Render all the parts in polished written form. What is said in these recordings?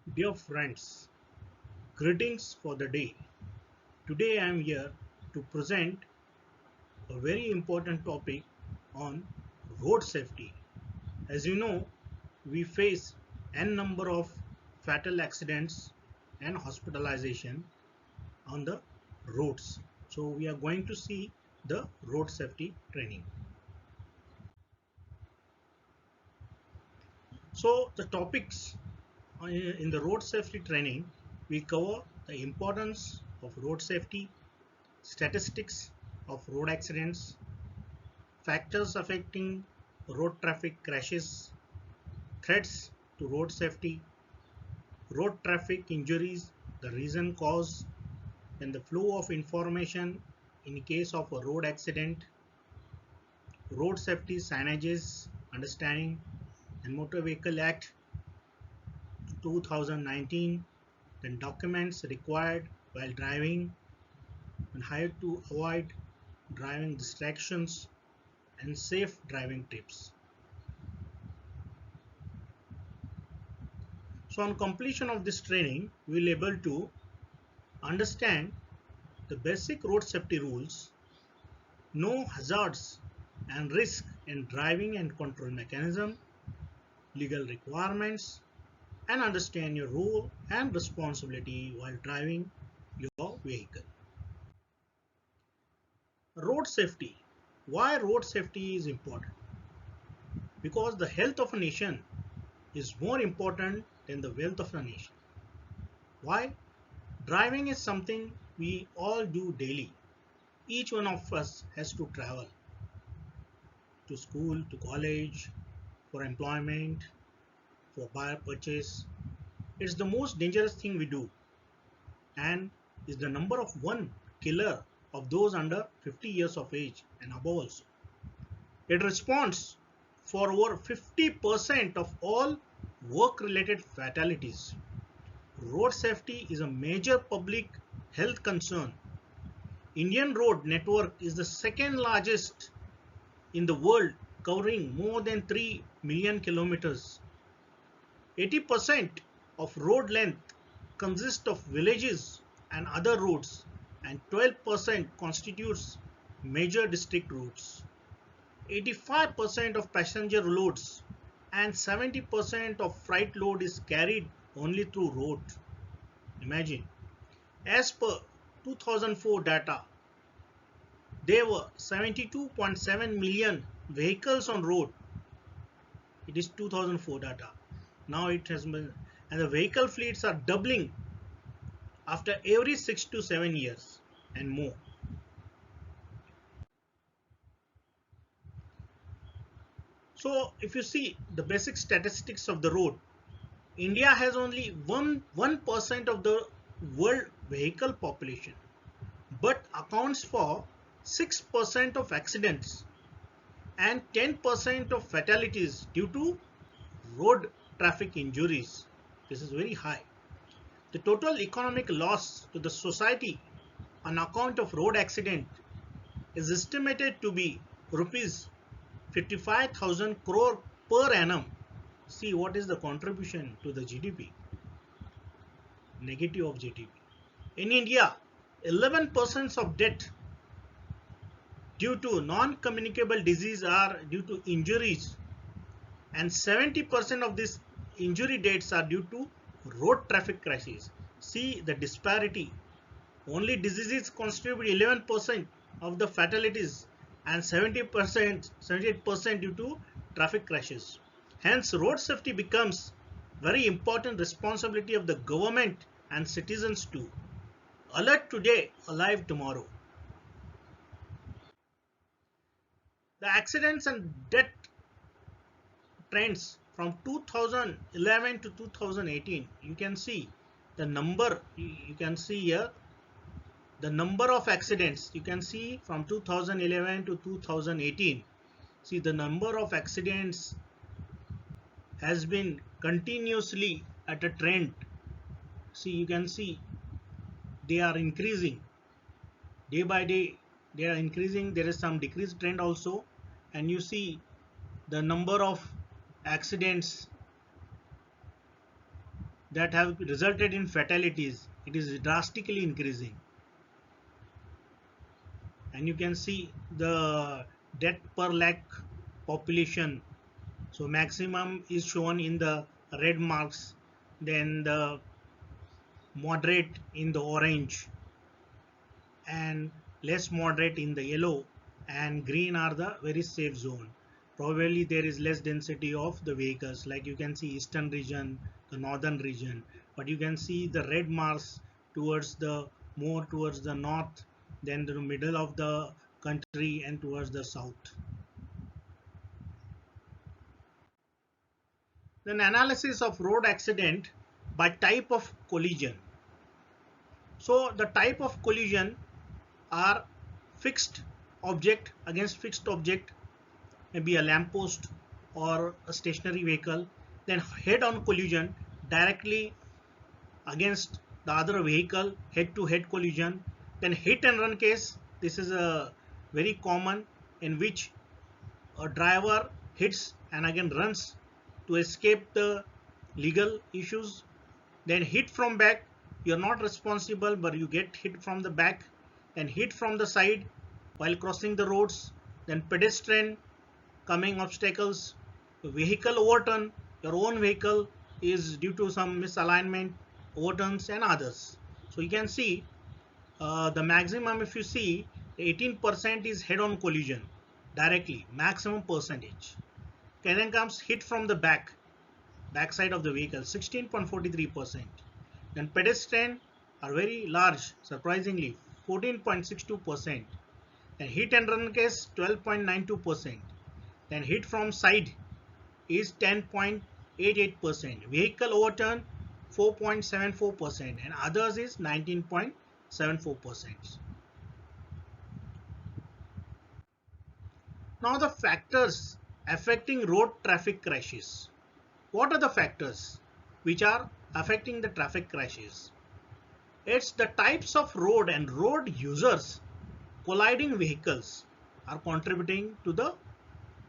Dear friends, greetings for the day. Today I am here to present a very important topic on road safety. As you know, we face n number of fatal accidents and hospitalization on the roads. So we are going to see the road safety training. So the topics in the road safety training, we cover the importance of road safety, statistics of road accidents, factors affecting road traffic crashes, threats to road safety, road traffic injuries, the reason cause, and the flow of information in case of a road accident, road safety signages, understanding, and Motor Vehicle Act 2019, then documents required while driving, and how to avoid driving distractions, and safe driving tips. So on completion of this training, we will able to understand the basic road safety rules, know hazards and risk in driving and control mechanism, legal requirements, and understand your role and responsibility while driving your vehicle. Road safety. Why road safety is important? Because the health of a nation is more important than the wealth of a nation. Why? Driving is something we all do daily. Each one of us has to travel to school, to college, for employment, for buyer purchase. It's the most dangerous thing we do and is the number of one killer of those under 50 years of age and above also. It responds for over 50% of all work-related fatalities. Road safety is a major public health concern. Indian road network is the second largest in the world, covering more than 3 million kilometers. 80% of road length consists of villages and other roads, and 12% constitutes major district roads. 85% of passenger loads and 70% of freight load is carried only through road. Imagine. As per 2004 data, there were 72.7 million vehicles on road. It is 2004 data. Now it has been, and the vehicle fleets are doubling after every 6 to 7 years and more. So if you see the basic statistics of the road, India has only 1% of the world vehicle population, but accounts for 6% of accidents and 10% of fatalities due to road traffic injuries. This is very high. The total economic loss to the society on account of road accident is estimated to be rupees 55,000 crore per annum. See what is the contribution to the GDP, negative of GDP. In India, 11% of death due to non-communicable disease are due to injuries, and 70% of these injury deaths are due to road traffic crashes. See the disparity. Only diseases contribute 11% of the fatalities and 70%, 78% due to traffic crashes. Hence, road safety becomes very important responsibility of the government and citizens too. Alert today, alive tomorrow. The accidents and death trends from 2011 to 2018, you can see the number, you can see here the number of accidents. You can see from 2011 to 2018, see the number of accidents has been continuously at a trend. See, you can see they are increasing day by day. They are increasing. There is some decreased trend also, and you see the number of accidents that have resulted in fatalities, it is drastically increasing. And you can see the death per lakh population. So maximum is shown in the red marks, then the moderate in the orange, and less moderate in the yellow, and green are the very safe zone. Probably there is less density of the vehicles, like you can see eastern region, the northern region, but you can see the red marks towards the more towards the north, then the middle of the country, and towards the south. Then analysis of road accident by type of collision. So the type of collision are fixed object against fixed object, maybe a lamppost or a stationary vehicle. Then head-on collision, directly against the other vehicle, head-to-head collision. Then hit and run case, this is a very common, in which a driver hits and again runs to escape the legal issues. Then hit from back, you're not responsible but you get hit from the back. Then hit from the side while crossing the roads. Then pedestrian coming obstacles, vehicle overturn, your own vehicle is due to some misalignment, overturns and others. So you can see the maximum, if you see, 18% is head-on collision directly, maximum percentage. Okay, then comes hit from the back side of the vehicle, 16.43%. Then pedestrian are very large, surprisingly, 14.62%. Then hit and run case, 12.92%. Then hit from side is 10.88%. Vehicle overturn, 4.74%, and others is 19.74%. Now the factors affecting road traffic crashes. What are the factors which are affecting the traffic crashes? It's the types of road and road users. Colliding vehicles are contributing to the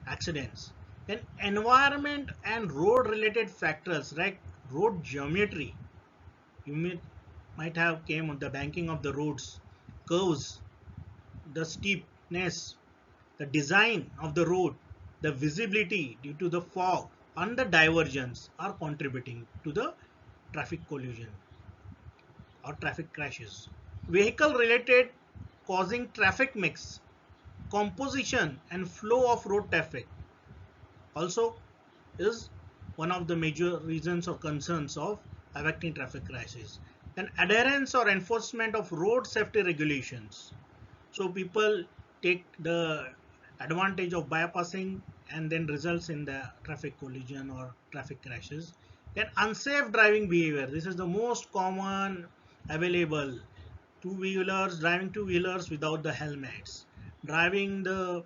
accidents. Then environment and road related factors like road geometry. You might have came on the banking of the roads, curves, the steepness, the design of the road, the visibility due to the fog, and the divergence are contributing to the traffic collision or traffic crashes. Vehicle related causing traffic mix, composition and flow of road traffic also is one of the major reasons or concerns of affecting traffic crashes. And adherence or enforcement of road safety regulations. So people take the advantage of bypassing and then results in the traffic collision or traffic crashes. Then unsafe driving behavior. This is the most common available. Two-wheelers, driving two-wheelers without the helmets. Driving the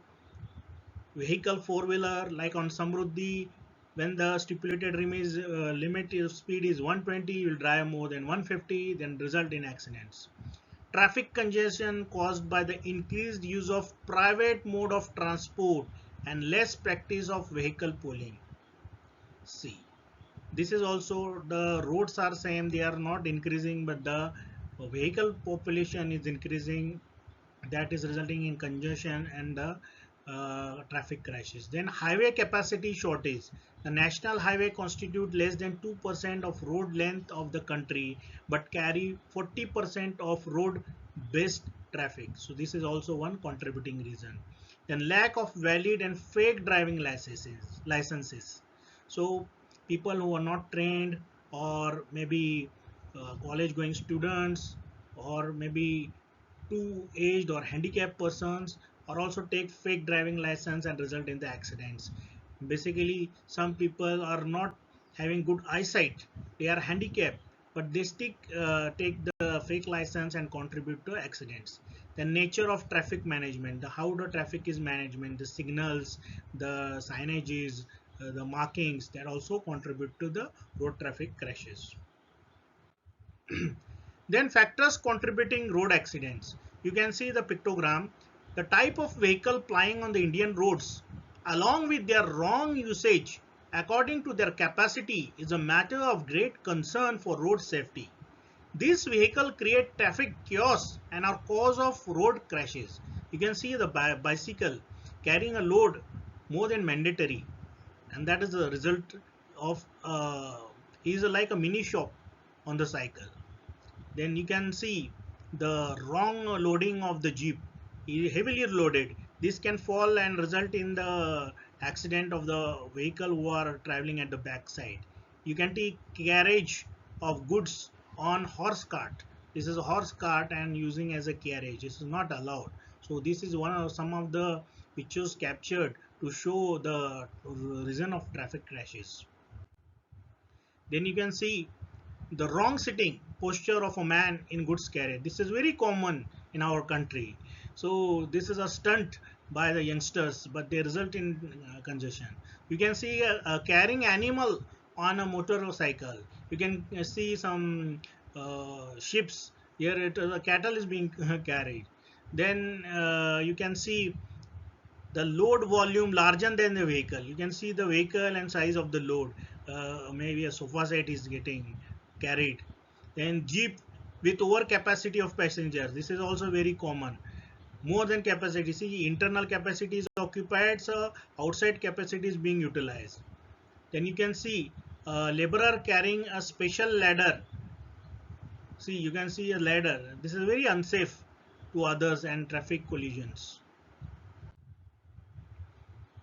vehicle four-wheeler like on Samruddhi, when the stipulated limit of speed is 120, you will drive more than 150, then result in accidents. Traffic congestion caused by the increased use of private mode of transport and less practice of vehicle pooling. See, this is also, the roads are same, they are not increasing, but the vehicle population is increasing, that is resulting in congestion and the traffic crashes. Then highway capacity shortage. The national highway constitute less than 2% of road length of the country but carry 40% of road based traffic. So this is also one contributing reason. Then lack of valid and fake driving licenses. So people who are not trained, or maybe college going students, or maybe too aged or handicapped persons, or also take fake driving license and result in the accidents. Basically some people are not having good eyesight, they are handicapped, but they still take the fake license and contribute to accidents. The nature of traffic management, the how the traffic is management, the signals, the signages, the markings, that also contribute to the road traffic crashes. Then factors contributing road accidents. You can see the pictogram. The type of vehicle plying on the Indian roads, along with their wrong usage according to their capacity is a matter of great concern for road safety. These vehicles create traffic chaos and are cause of road crashes. You can see the bicycle carrying a load more than mandatory, and that is the result of he is like a mini shop on the cycle. Then you can see the wrong loading of the jeep, heavily loaded. This can fall and result in the accident of the vehicle who are traveling at the back side. You can take carriage of goods on horse cart. This is a horse cart and using as a carriage. This is not allowed. So this is one of some of the pictures captured to show the reason of traffic crashes. Then you can see the wrong sitting posture of a man in goods carriage. This is very common in our country. So this is a stunt by the youngsters, but they result in congestion. You can see a carrying animal on a motorcycle. You can see some ships here. A cattle is being carried. Then you can see the load volume larger than the vehicle. You can see the vehicle and size of the load. Maybe a sofa set is getting carried. Then jeep with over capacity of passengers. This is also very common. More than capacity. See, internal capacity is occupied, so outside capacity is being utilized. Then you can see a laborer carrying a special ladder. See, you can see a ladder. This is very unsafe to others and traffic collisions.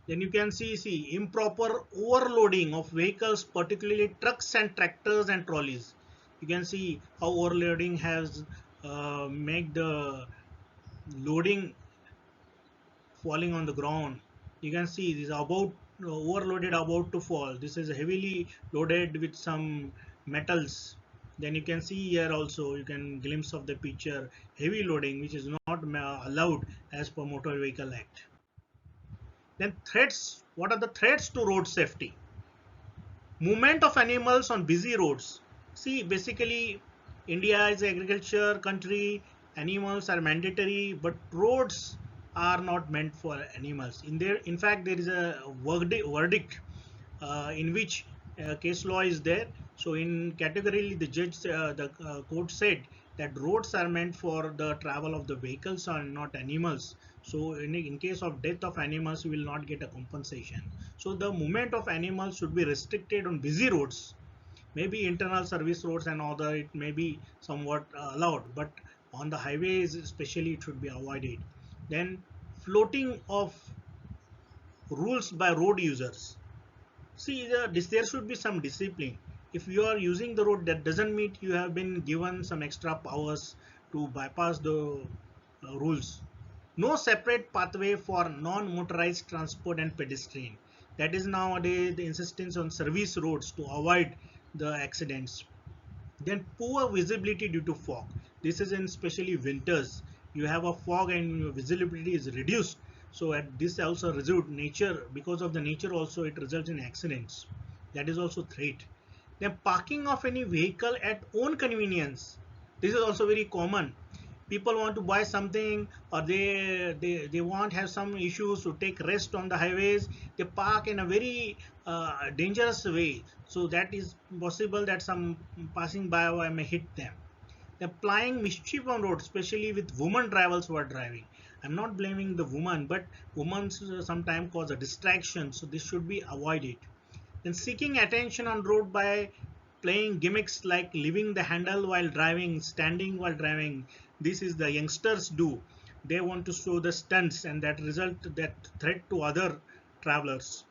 Then you can see improper overloading of vehicles, particularly trucks and tractors and trolleys. You can see how overloading has made the loading falling on the ground. You can see this about overloaded, about to fall. This is heavily loaded with some metals. Then you can see here also, you can glimpse of the picture, heavy loading which is not allowed as per Motor Vehicle Act. Then threats. What are the threats to road safety? Movement of animals on busy roads. See, basically, India is an agriculture country. Animals are mandatory, but roads are not meant for animals. In fact, there is a verdict in which case law is there. So, in categorically, the court said that roads are meant for the travel of the vehicles and not animals. So, in case of death of animals, we will not get a compensation. So, the movement of animals should be restricted on busy roads. Maybe internal service roads and other it may be somewhat allowed, but on the highways especially it should be avoided. Then floating of rules by road users. See, there should be some discipline. If you are using the road, that doesn't mean you have been given some extra powers to bypass the rules. No separate pathway for non-motorized transport and pedestrian. That is nowadays the insistence on service roads to avoid the accidents. Then poor visibility due to fog. This is in especially winters. You have a fog and your visibility is reduced. So at this also result nature, because of the nature also it results in accidents. That is also threat. Then parking of any vehicle at own convenience. This is also very common. People want to buy something or they want have some issues to take rest on the highways. They park in a very dangerous way, so that is possible that some passing by may hit them. They're applying mischief on road, especially with women drivers who are driving. I'm not blaming the woman, but women sometimes cause a distraction, so this should be avoided. Then seeking attention on road by playing gimmicks like leaving the handle while driving, standing while driving. This is the youngsters do. They want to show the stunts and that result that threat to other travelers.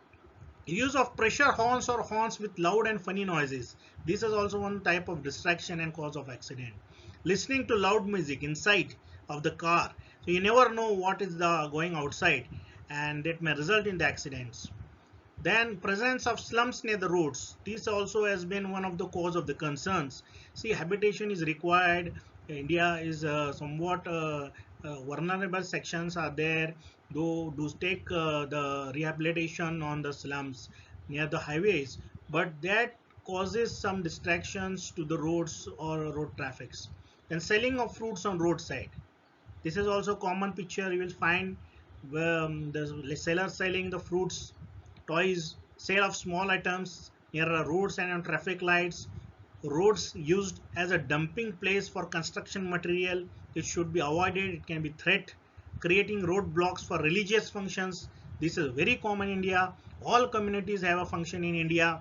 Use of pressure horns or horns with loud and funny noises. This is also one type of distraction and cause of accident. Listening to loud music inside of the car. So you never know what is the going outside and that may result in the accidents. Then presence of slums near the roads. This also has been one of the cause of the concerns. See, habitation is required. India is somewhat vulnerable sections are there. Though do take the rehabilitation on the slums near the highways, but that causes some distractions to the roads or road traffics. Then selling of fruits on roadside. This is also common picture you will find where the seller selling the fruits, toys, sale of small items near roads and on traffic lights, roads used as a dumping place for construction material, it should be avoided. It can be threat. Creating roadblocks for religious functions, this is very common in India. All communities have a function in India.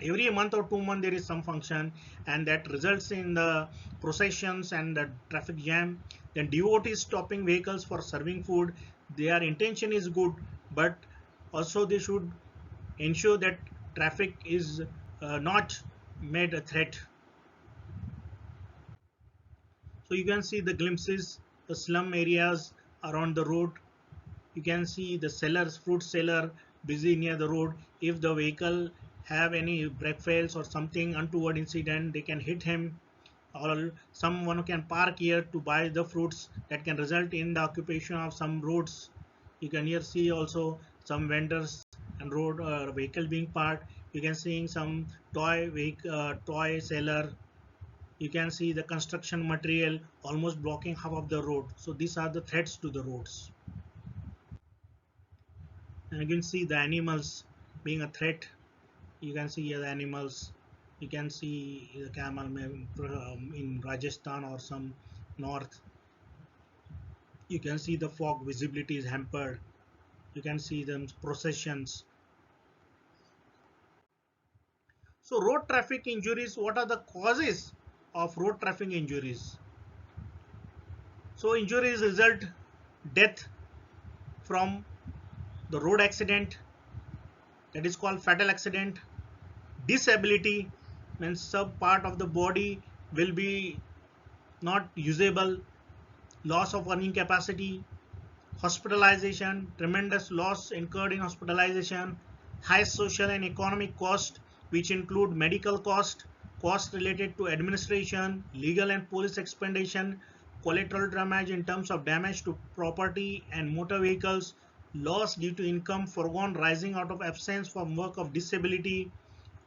Every month or 2 months there is some function, and that results in the processions and the traffic jam. Then devotees stopping vehicles for serving food, their intention is good, but also they should ensure that traffic is not made a threat. So you can see the glimpses, the slum areas around the road. You can see the sellers, fruit seller busy near the road. If the vehicle have any brake fails or something untoward incident, they can hit him, or someone can park here to buy the fruits, that can result in the occupation of some roads. You can here see also some vendors and road vehicle being parked. You can see some toy seller. You can see the construction material almost blocking half of the road. So these are the threats to the roads. And you can see the animals being a threat. You can see the animals. You can see the camel in Rajasthan or some north. You can see the fog visibility is hampered. You can see them processions. So road traffic injuries, what are the causes of road traffic injuries? So injuries result death from the road accident, that is called fatal accident. Disability means some part of the body will be not usable. Loss of earning capacity. Hospitalization, tremendous loss incurred in hospitalization. High social and economic cost, which include medical cost, cost related to administration, legal and police expenditures, collateral damage in terms of damage to property and motor vehicles, loss due to income foregone rising out of absence from work of disability.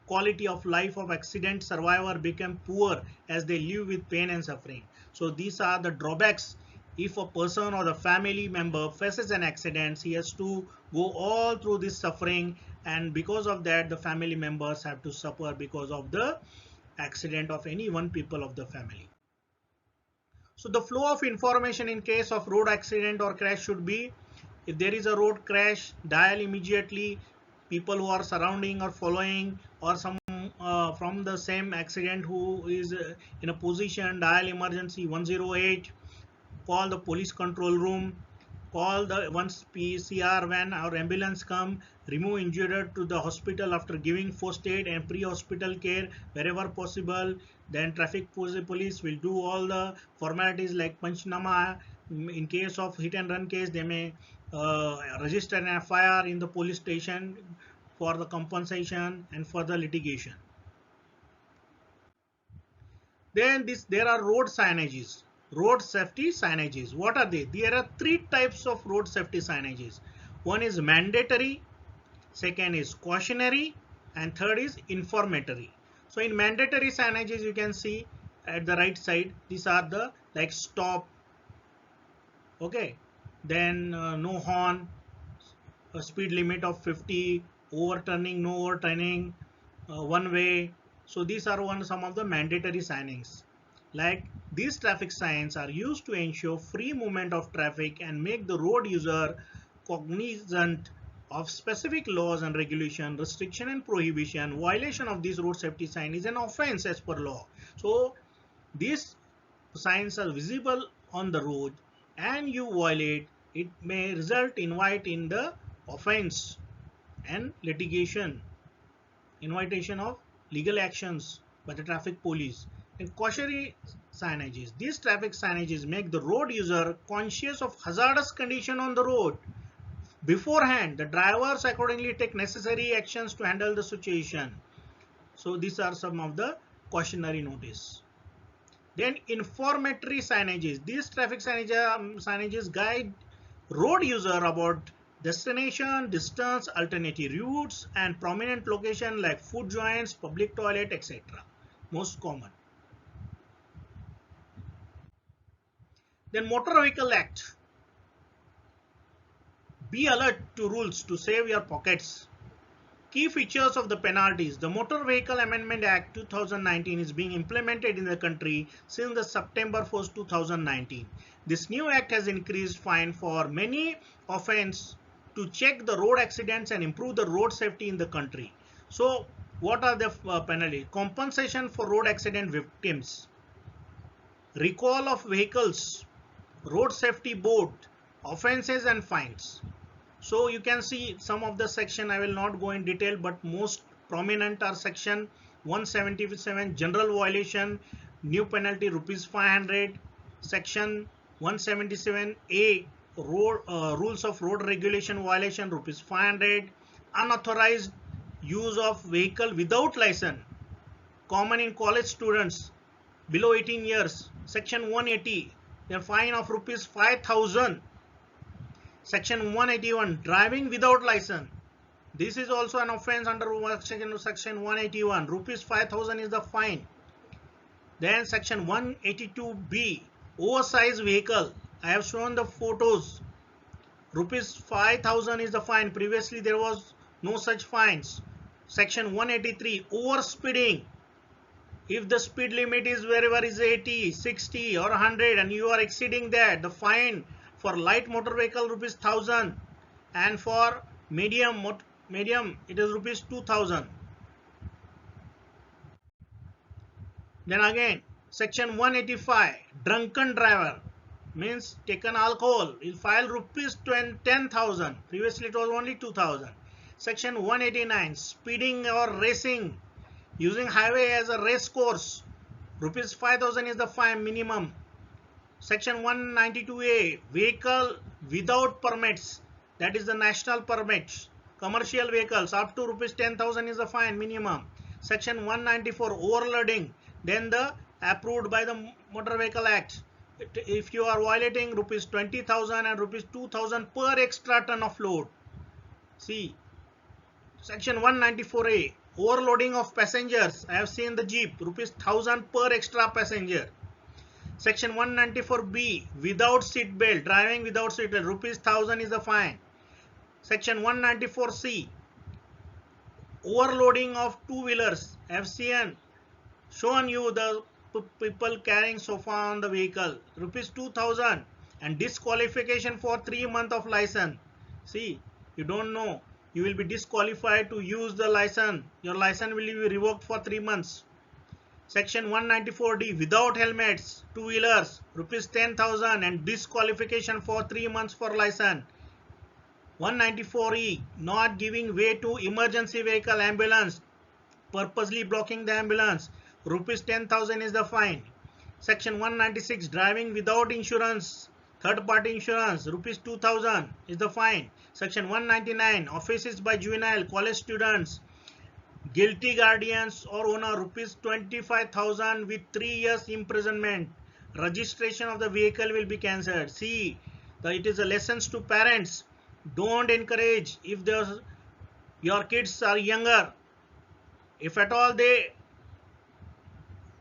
Quality of life of accident survivor become poor as they live with pain and suffering. So these are the drawbacks. If a person or the family member faces an accident, he has to go all through this suffering, and because of that the family members have to suffer because of the accident of any one people of the family. So the flow of information in case of road accident or crash should be: if there is a road crash, dial immediately people who are surrounding or following, or some from the same accident who is in a position, dial emergency 108, call the police control room, call the once PCR van or ambulance come, remove injured to the hospital after giving first aid and pre-hospital care wherever possible. Then traffic police will do all the formalities like panchnama. In case of hit and run case, they may register an FIR in the police station for the compensation and further litigation. Then there are road signages, road safety signages. What are they? There are three types of road safety signages. One is mandatory, second is cautionary, and third is informatory. So in mandatory signages, you can see at the right side, these are the like stop, okay, then no horn, a speed limit of 50, overturning, no overturning, one way. So these are some of the mandatory signings. Like these traffic signs are used to ensure free movement of traffic and make the road user cognizant of specific laws and regulation, restriction and prohibition. Violation of this road safety sign is an offense as per law. So these signs are visible on the road and you violate, it may result invite in the offense and litigation, invitation of legal actions by the traffic police. And cautionary signages, these traffic signages make the road user conscious of hazardous condition on the road beforehand. The drivers accordingly take necessary actions to handle the situation. So these are some of the cautionary notice. Then informatory signages, these traffic signages guide road user about destination, distance, alternative routes, and prominent location like food joints, public toilet, etc. Most common. Then Motor Vehicle Act. Be alert to rules to save your pockets. Key features of the penalties. The Motor Vehicle Amendment Act 2019 is being implemented in the country since the September 1st, 2019. This new act has increased fine for many offences to check the road accidents and improve the road safety in the country. So what are the penalties? Compensation for road accident victims, recall of vehicles, road safety board, offences and fines. So you can see some of the section. I will not go in detail, but most prominent are section 177 general violation, new penalty rupees 500, section 177A rules of road regulation violation rupees 500, unauthorized use of vehicle without license, common in college students below 18 years, section 180, a fine of rupees 5,000. Section 181, driving without license. This is also an offence under section 181. Rupees 5,000 is the fine. Then section 182B, oversized vehicle. I have shown the photos. Rupees 5,000 is the fine. Previously there was no such fines. Section 183, overspeeding. If the speed limit is wherever is 80, 60 or 100 and you are exceeding that, the fine for light motor vehicle rupees 1,000 and for medium it is rupees 2,000. Then again section 185, drunken driver, means taken alcohol, will file rupees 10,000. Previously it was only 2,000. Section 189, speeding or racing using highway as a race course, rupees 5,000 is the fine minimum. Section 192A, vehicle without permits, that is the national permits, commercial vehicles up to rupees 10,000 is the fine minimum. Section 194, overloading, then the approved by the Motor Vehicle Act. If you are violating, rupees 20,000 and rupees 2,000 per extra ton of load. See, section 194A, overloading of passengers. I have seen the jeep, rupees 1,000 per extra passenger. Section 194B, without seat belt, driving without seat belt, rupees 1,000 is the fine. Section 194C, overloading of two-wheelers. I have shown you the people carrying sofa on the vehicle, rupees 2,000 and disqualification for 3 months of license. See, you don't know, you will be disqualified to use the license. Your license will be revoked for 3 months. Section 194D, without helmets, two-wheelers, rupees 10,000 and disqualification for 3 months for license. 194E, not giving way to emergency vehicle ambulance, purposely blocking the ambulance, rupees 10,000 is the fine. Section 196, driving without insurance, third-party insurance, rupees 2,000 is the fine. Section 199, offences by juvenile, college students, guilty guardians or owner, rupees 25,000 with 3 years imprisonment. Registration of the vehicle will be cancelled. See, it is a lessons to parents. Don't encourage if your kids are younger. If at all they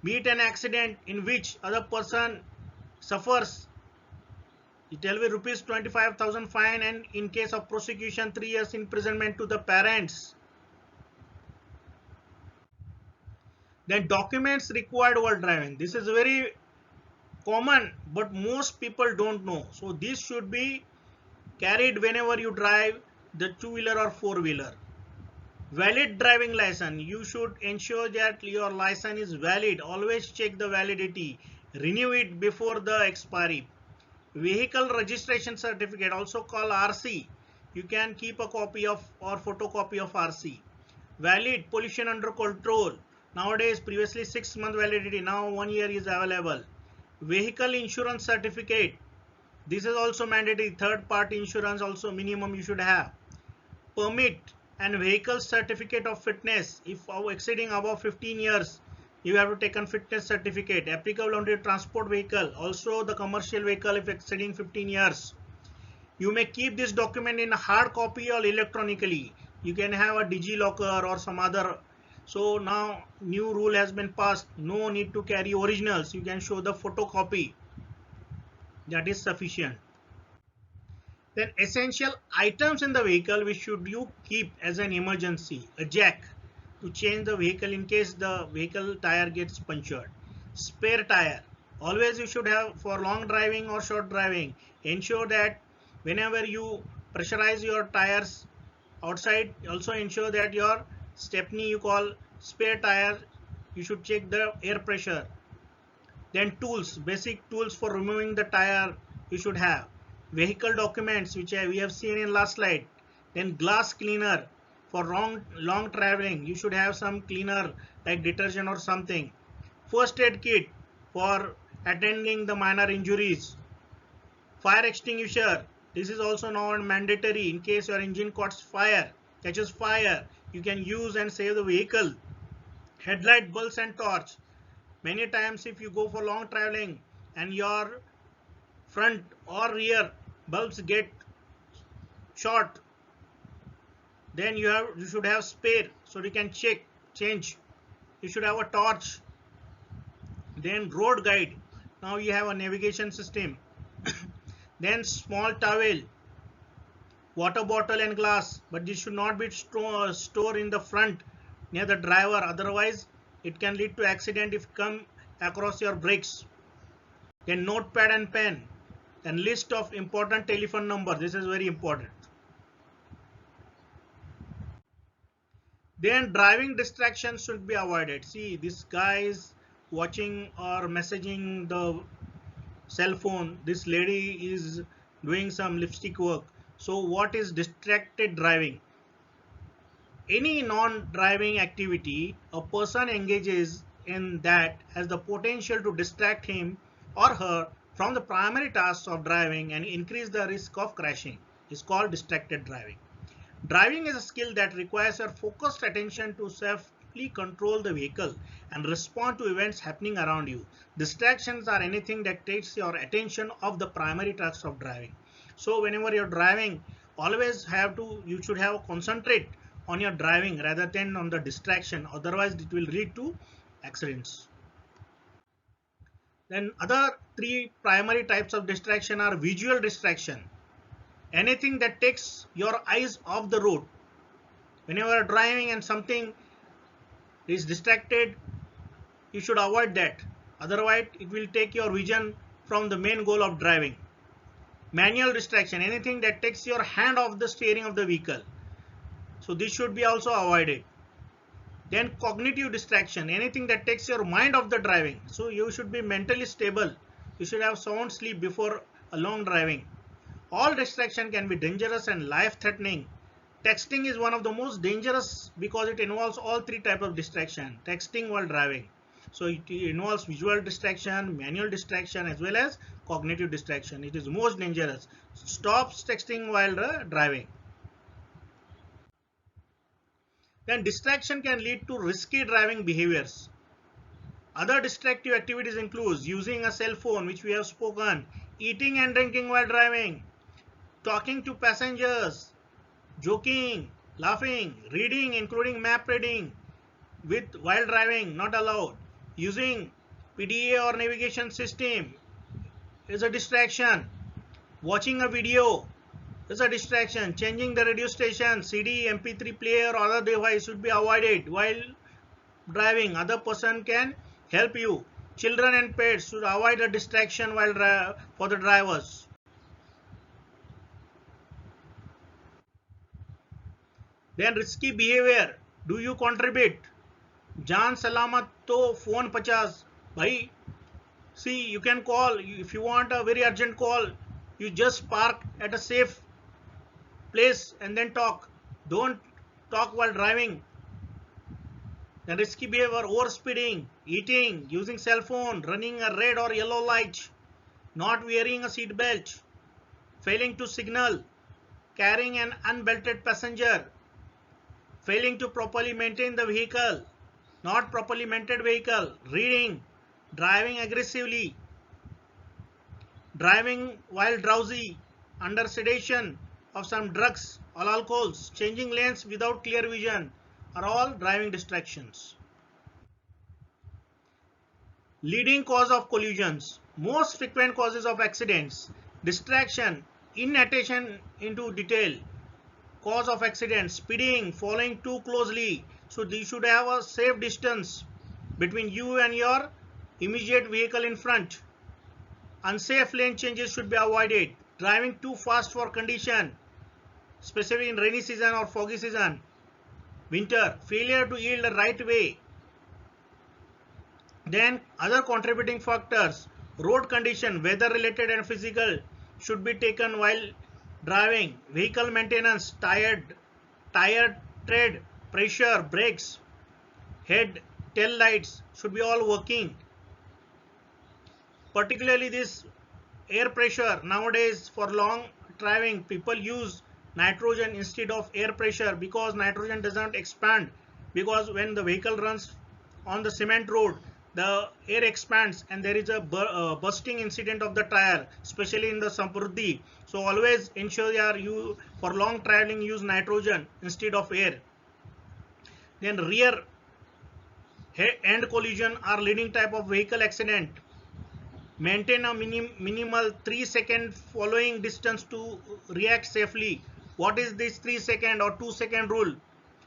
meet an accident in which other person suffers, it will be rupees 25,000 fine and in case of prosecution 3 years imprisonment to the parents. Then documents required while driving. This is very common but most people don't know. So this should be carried whenever you drive the two-wheeler or four-wheeler. Valid driving license. You should ensure that your license is valid. Always check the validity. Renew it before the expiry. Vehicle registration certificate, also called RC. You can keep a copy of or photocopy of RC. Valid pollution under control. Nowadays, previously 6 month validity, now 1 year is available. Vehicle insurance certificate. This is also mandatory. Third party insurance also minimum you should have. Permit and vehicle certificate of fitness. If exceeding above 15 years, you have to take a fitness certificate. Applicable only to transport vehicle. Also the commercial vehicle if exceeding 15 years. You may keep this document in a hard copy or electronically. You can have a DigiLocker or some other. So now new rule has been passed. No need to carry originals. You can show the photocopy. That is sufficient. Then essential items in the vehicle which should you keep as an emergency: a jack to change the vehicle in case the vehicle tire gets punctured, spare tire. Always you should have for long driving or short driving. Ensure that whenever you pressurize your tires outside, also ensure that your stepney you call spare tire, you should check the air pressure. Then tools, basic tools for removing the tire you should have. Vehicle documents which we have seen in last slide. Then glass cleaner for long traveling. You should have some cleaner like detergent or something. First aid kit for attending the minor injuries. Fire extinguisher. This is also now mandatory in case your engine catches fire. You can use and save the vehicle. Headlight bulbs and torch. Many times if you go for long traveling and your front or rear bulbs get short, then you should have spare so you can change. You should have a torch. Then road guide. Now you have a navigation system. Then small towel, water bottle and glass, but this should not be stored in the front near the driver, otherwise it can lead to accident if come across your brakes. Then notepad and pen and list of important telephone number. This is very important. Then driving distractions should be avoided. See, this guy is watching or messaging the cell phone. This lady is doing some lipstick work. So what is distracted driving? Any non-driving activity a person engages in that has the potential to distract him or her from the primary tasks of driving and increase the risk of crashing is called distracted driving. Driving is a skill that requires your focused attention to safely control the vehicle and respond to events happening around you. Distractions are anything that takes your attention off the primary task of driving. So whenever you're driving, always you should have concentrate on your driving rather than on the distraction. Otherwise, it will lead to accidents. Then other three primary types of distraction are visual distraction. Anything that takes your eyes off the road. Whenever you're driving and something is distracted, you should avoid that. Otherwise, it will take your vision from the main goal of driving. Manual distraction, anything that takes your hand off the steering of the vehicle. So this should be also avoided. Then cognitive distraction, anything that takes your mind off the driving. So you should be mentally stable. You should have sound sleep before a long driving. All distraction can be dangerous and life-threatening. Texting is one of the most dangerous because it involves all three types of distraction. Texting while driving. So it involves visual distraction, manual distraction, as well as cognitive distraction. It is most dangerous. Stop texting while driving. Then distraction can lead to risky driving behaviors. Other distractive activities include using a cell phone, which we have spoken, eating and drinking while driving, talking to passengers, joking, laughing, reading, including map reading while driving, not allowed. Using PDA or navigation system is a distraction. Watching a video is a distraction. Changing the radio station, CD, MP3 player or other device should be avoided while driving. Other person can help you. Children and pets should avoid a distraction while for the drivers. Then risky behavior. Do you contribute? जान सलामत तो phone 50 भाई. See, you can call if you want a very urgent call. You just park at a safe place and then talk. Don't talk while driving. The risky behavior: overspeeding, eating, using cell phone, running a red or yellow light, not wearing a seat belt, failing to signal, carrying an unbelted passenger, failing to properly maintain the vehicle, not properly maintained vehicle, reading, driving aggressively, driving while drowsy, under sedation of some drugs or alcohols, changing lanes without clear vision are all driving distractions. Leading cause of collisions. Most frequent causes of accidents. Distraction inattention into detail, cause of accident, speeding, following too closely. So you should have a safe distance between you and your immediate vehicle in front. Unsafe lane changes should be avoided. Driving too fast for condition, especially in rainy season or foggy season. Winter, failure to yield the right way. Then other contributing factors, road condition, weather related and physical should be taken while driving. Vehicle maintenance, tire tread, pressure, brakes, head, tail lights should be all working. Particularly this air pressure, nowadays for long driving people use nitrogen instead of air pressure because nitrogen doesn't expand, because when the vehicle runs on the cement road the air expands and there is a bursting incident of the tire, especially in the Samruddhi. So always ensure you for long traveling use nitrogen instead of air. Then rear end collision are leading type of vehicle accident. Maintain a minimal 3-second following distance to react safely. What is this 3-second or 2-second rule?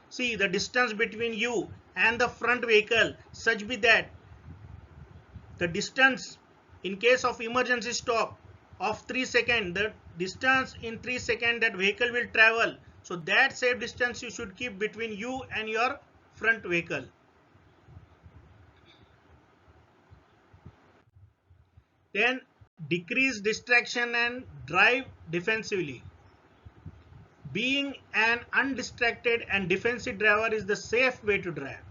See, the distance between you and the front vehicle such be that the distance in case of emergency stop of 3 seconds, the distance in 3 seconds that vehicle will travel. So that safe distance you should keep between you and your front vehicle. Then decrease distraction and drive defensively. Being an undistracted and defensive driver is the safe way to drive.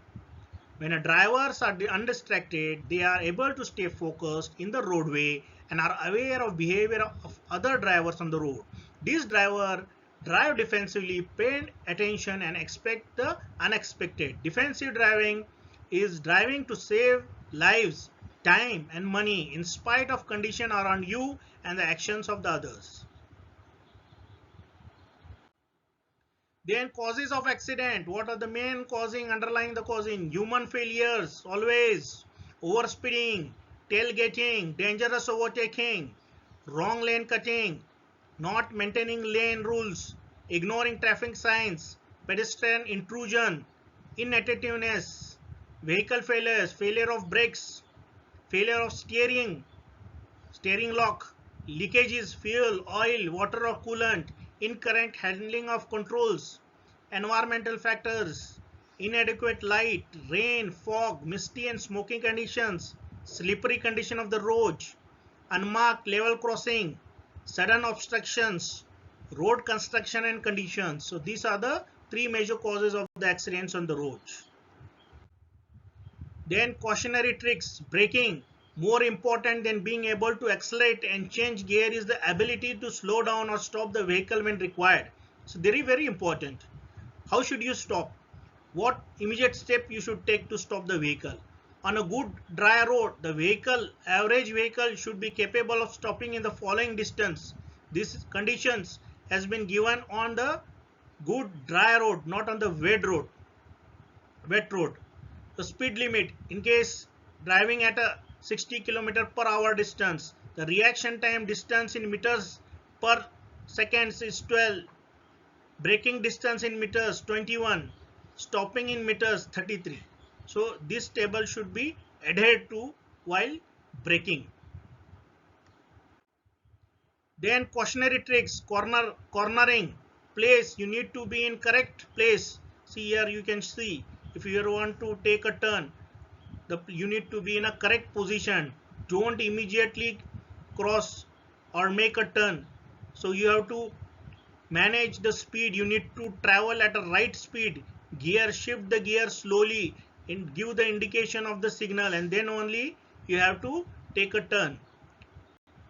When drivers are undistracted, they are able to stay focused in the roadway and are aware of behavior of other drivers on the road. These drivers drive defensively, pay attention and expect the unexpected. Defensive driving is driving to save lives, time and money in spite of condition around you and the actions of the others. Then causes of accident. What are the main causing underlying the causing? Human failures always, overspeeding, tailgating, dangerous overtaking, wrong lane cutting, not maintaining lane rules, ignoring traffic signs, pedestrian intrusion, inattentiveness, vehicle failures, failure of brakes, failure of steering lock, leakages, fuel, oil, water or coolant, incorrect handling of controls, environmental factors, inadequate light, rain, fog, misty and smoky conditions, slippery condition of the road, unmarked level crossing, sudden obstructions, road construction and conditions. So these are the three major causes of the accidents on the roads. Then cautionary tricks, braking. More important than being able to accelerate and change gear is the ability to slow down or stop the vehicle when required. So very, very important. How should you stop? What immediate step you should take to stop the vehicle? On a good dry road, the average vehicle should be capable of stopping in the following distance. These conditions has been given on the good dry road, not on the wet road. The speed limit, in case driving at a 60 km/h distance, the reaction time distance in meters per seconds is 12, braking distance in meters 21, stopping in meters 33. So this table should be adhered to while braking. Then cautionary tricks, cornering place, you need to be in correct place. See here, you can see if you want to take a turn, you need to be in a correct position. Don't immediately cross or make a turn. So you have to manage the speed. You need to travel at a right speed. Shift the gear slowly and give the indication of the signal, and then only you have to take a turn.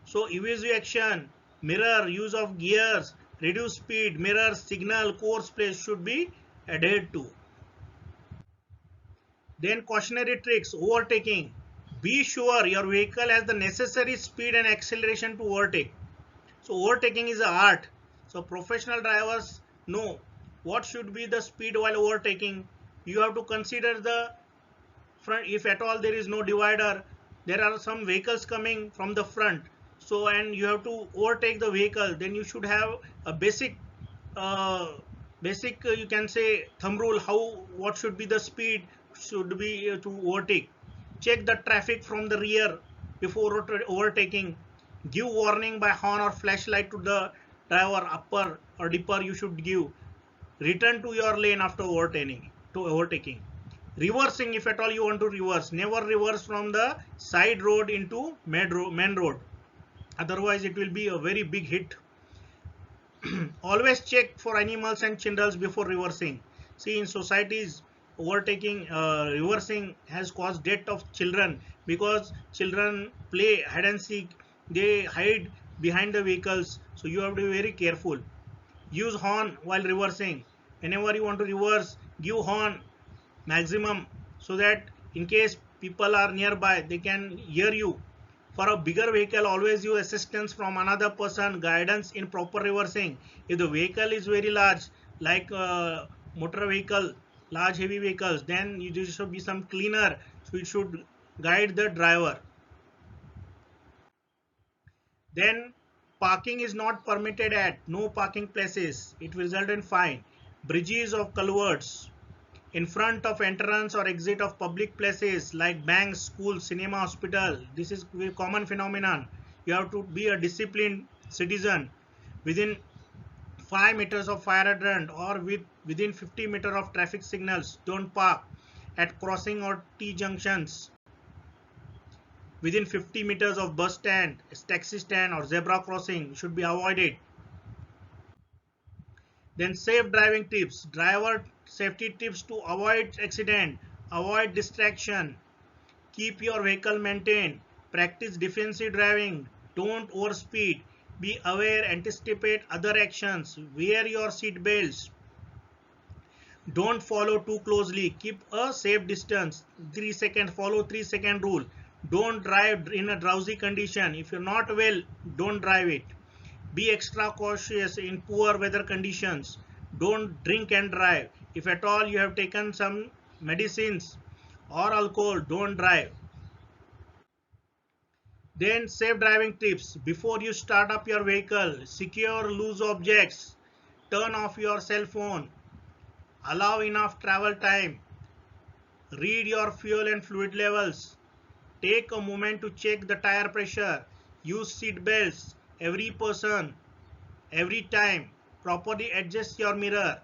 So evasive action, mirror, use of gears, reduce speed, mirror, signal, course place should be adhered to. Then cautionary tricks, overtaking. Be sure your vehicle has the necessary speed and acceleration to overtake. So overtaking is an art. So professional drivers know what should be the speed while overtaking. You have to consider the front. If at all there is no divider, there are some vehicles coming from the front. So and you have to overtake the vehicle, then you should have a uh, you can say thumb rule, how what should be the speed should be to overtake. Check the traffic from the rear before overtaking. Give warning by horn or flashlight to the driver. Upper or dipper you should give. Return to your lane after overtaking. Reversing, if at all you want to reverse, never reverse from the side road into main road, otherwise it will be a very big hit. Always check for animals and children before reversing. See, in societies, reversing has caused death of children because children play hide and seek. They hide behind the vehicles. So you have to be very careful. Use horn while reversing. Whenever you want to reverse, give horn maximum so that in case people are nearby, they can hear you. For a bigger vehicle, always use assistance from another person, guidance in proper reversing. If the vehicle is very large, like motor vehicle, large heavy vehicles, then there should be some cleaner, so it should guide the driver. Then parking is not permitted at no parking places. It will result in fine. Bridges of culverts in front of entrance or exit of public places like banks, schools, cinema, hospital. This is a common phenomenon. You have to be a disciplined citizen. Within 5 meters of fire hydrant or within 50 meters of traffic signals. Don't park at crossing or T junctions. Within 50 meters of bus stand, taxi stand or zebra crossing should be avoided. Then safe driving tips. Driver safety tips to avoid accident, avoid distraction, keep your vehicle maintained, practice defensive driving, don't overspeed, be aware, anticipate other actions, wear your seat belts, don't follow too closely, keep a safe distance, 3 seconds, follow 3-second rule, don't drive in a drowsy condition, if you're not well, don't drive it. Be extra cautious in poor weather conditions. Don't drink and drive. If at all you have taken some medicines or alcohol, don't drive. Then safe driving tips. Before you start up your vehicle, secure loose objects. Turn off your cell phone. Allow enough travel time. Read your fuel and fluid levels. Take a moment to check the tire pressure. Use seat belts. Every person, every time. Properly adjust your mirror.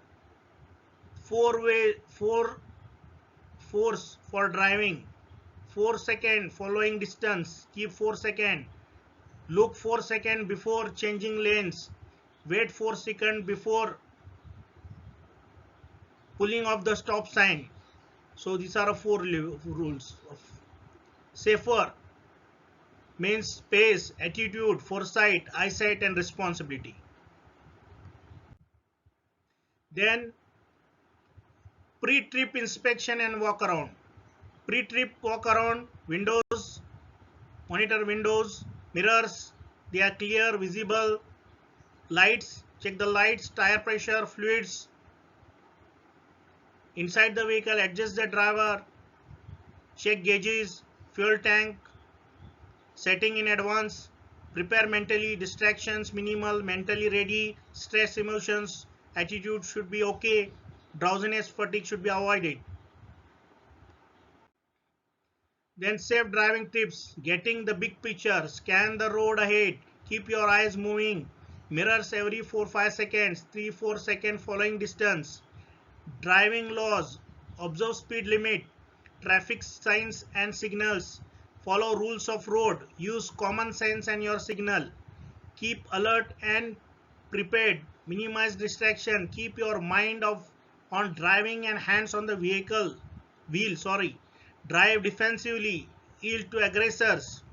Four force for driving. 4 second following distance. Keep 4 second. Look 4 second before changing lanes. Wait 4 second before pulling off the stop sign. So these are four rules. Safer means space, attitude, foresight, eyesight, and responsibility. Then pre-trip inspection and walk around. Pre-trip walk around, windows, monitor windows, mirrors, they are clear, visible, lights, check the lights, tire pressure, fluids. Inside the vehicle, adjust the driver, check gauges, fuel tank, setting in advance, prepare mentally, distractions minimal, mentally ready, stress emotions, attitude should be okay, drowsiness, fatigue should be avoided. Then safe driving tips, getting the big picture, scan the road ahead, keep your eyes moving, mirrors every 4-5 seconds, 3-4 second following distance, driving laws, observe speed limit, traffic signs and signals, follow rules of road, use common sense and your signal, keep alert and prepared, minimize distraction, keep your mind on driving and hands on the wheel, drive defensively, yield to aggressors,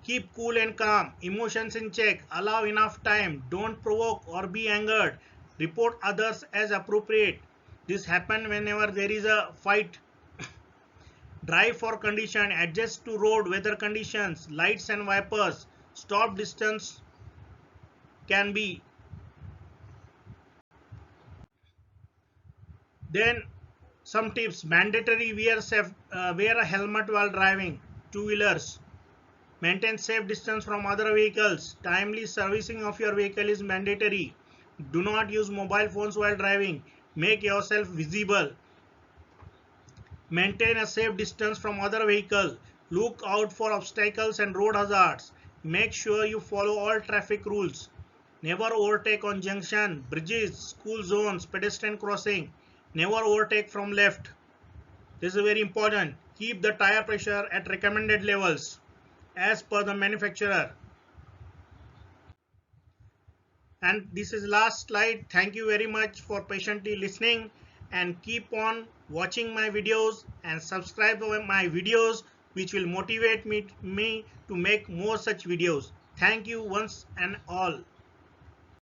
keep cool and calm, emotions in check, allow enough time, don't provoke or be angered, report others as appropriate. This happens whenever there is a fight. Drive for condition, adjust to road weather conditions, lights and wipers, stop distance can be. Then some tips, mandatory wear a helmet while driving, two-wheelers. Maintain safe distance from other vehicles. Timely servicing of your vehicle is mandatory. Do not use mobile phones while driving. Make yourself visible. Maintain a safe distance from other vehicles. Look out for obstacles and road hazards. Make sure you follow all traffic rules. Never overtake on junction, bridges, school zones, pedestrian crossing. Never overtake from left. This is very important. Keep the tire pressure at recommended levels as per the manufacturer. And this is last slide. Thank you very much for patiently listening, and keep on watching my videos and subscribe to my videos, which will motivate me to make more such videos. Thank you once and all.